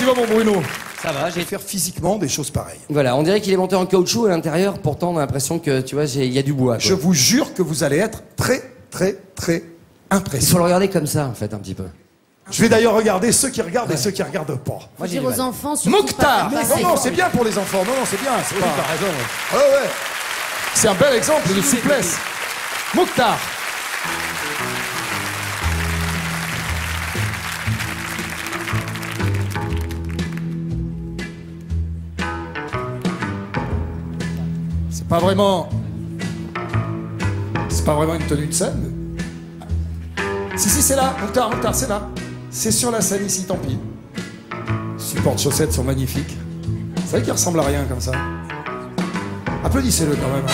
tu vas, mon Bruno? Ça va, j'ai... Faire physiquement des choses pareilles. Voilà, on dirait qu'il est monté en caoutchouc à l'intérieur, pourtant on a l'impression que, tu vois, il y a du bois. Quoi. Je vous jure que vous allez être très, très, très Il faut impressionnant. le regarder comme ça, en fait, un petit peu. Je vais d'ailleurs regarder ceux qui regardent et ceux qui regardent pas. Moi, j'ai Dire du aux mal. enfants surtout Mokhtar. pas faire Non, passer. non, c'est bien pour les enfants. Non, non, c'est bien. C'est Oui, pas... t'as raison. Ouais, ouais. C'est un bel exemple de souplesse. Mokhtar. C'est pas vraiment une tenue de scène. Si, c'est là. Mokhtar, c'est là. C'est sur la scène ici, tant pis. Supports de chaussettes sont magnifiques. C'est vrai qu'il ressemble à rien comme ça. Applaudissez-le quand même.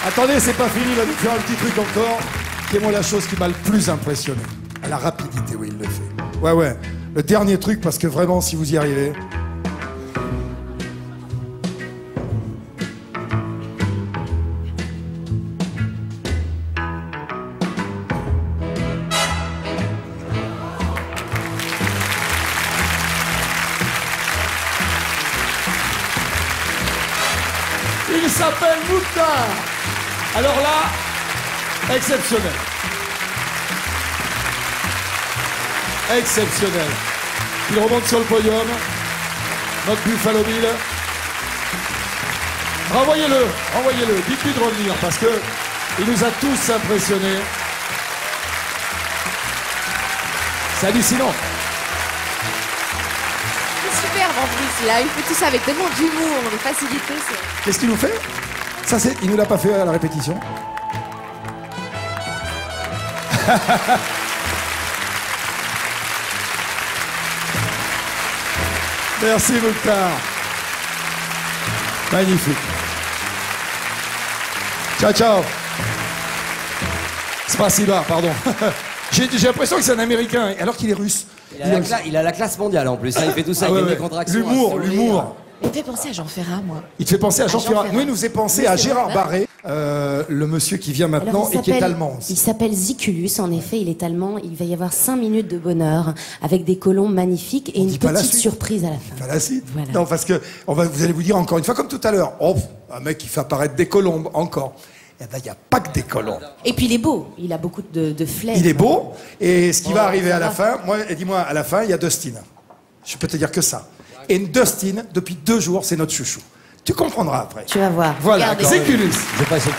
Attendez, c'est pas fini, il va nous faire un petit truc encore, qui est moi la chose qui m'a le plus impressionné. À la rapidité où il le fait. Ouais, ouais. Le dernier truc, parce que vraiment, si vous y arrivez... Il s'appelle Mouktar. Alors là, exceptionnel. Exceptionnel. Il remonte sur le podium. Notre Buffalo Bill. Renvoyez-le, renvoyez-le. Dites-lui de revenir parce que il nous a tous impressionnés. C'est hallucinant. C'est superbe en plus, là. Il fait tout ça avec tellement d'humour, de facilité. Qu'est-ce qu'il nous fait? Ça, c'est... Il nous l'a pas fait à la répétition. Merci Mouktar. Magnifique. Ciao, ciao. Spasiba, pardon. J'ai l'impression que c'est un Américain, alors qu'il est russe. Il a la classe mondiale en plus, hein. Il fait tout ça Ah avec ouais, des ouais. contractions. L'humour, à sourire. l'humour. Il me fait penser à Jean Ferrat, moi. Il te fait penser à Jean Jean Ferrat. Ferrat. Nous, il nous fait penser Oui, à c'est Gérard vrai. Barré, le monsieur qui vient maintenant Alors, et qui est allemand il aussi. s'appelle Ziculus, en effet, il est allemand. Il va y avoir 5 minutes de bonheur avec des colons magnifiques et On une dit pas la petite suite. surprise à la fin. Pas la suite. Voilà. Non, parce que vous allez vous dire encore une fois, comme tout à l'heure, oh, un mec qui fait apparaître des colombes, encore. Eh ben, il n'y a pas que des colombes. Et puis il est beau, il a beaucoup de flair. Il est beau, et ce qui va arriver ça à la va. fin, moi, dis-moi, à la fin, il y a Dustin. Je peux te dire que ça. Et Dustin, depuis 2 jours, c'est notre chouchou. Tu comprendras après. Tu vas voir. Voilà, Regardez. Ziculus. J'ai pas essayé de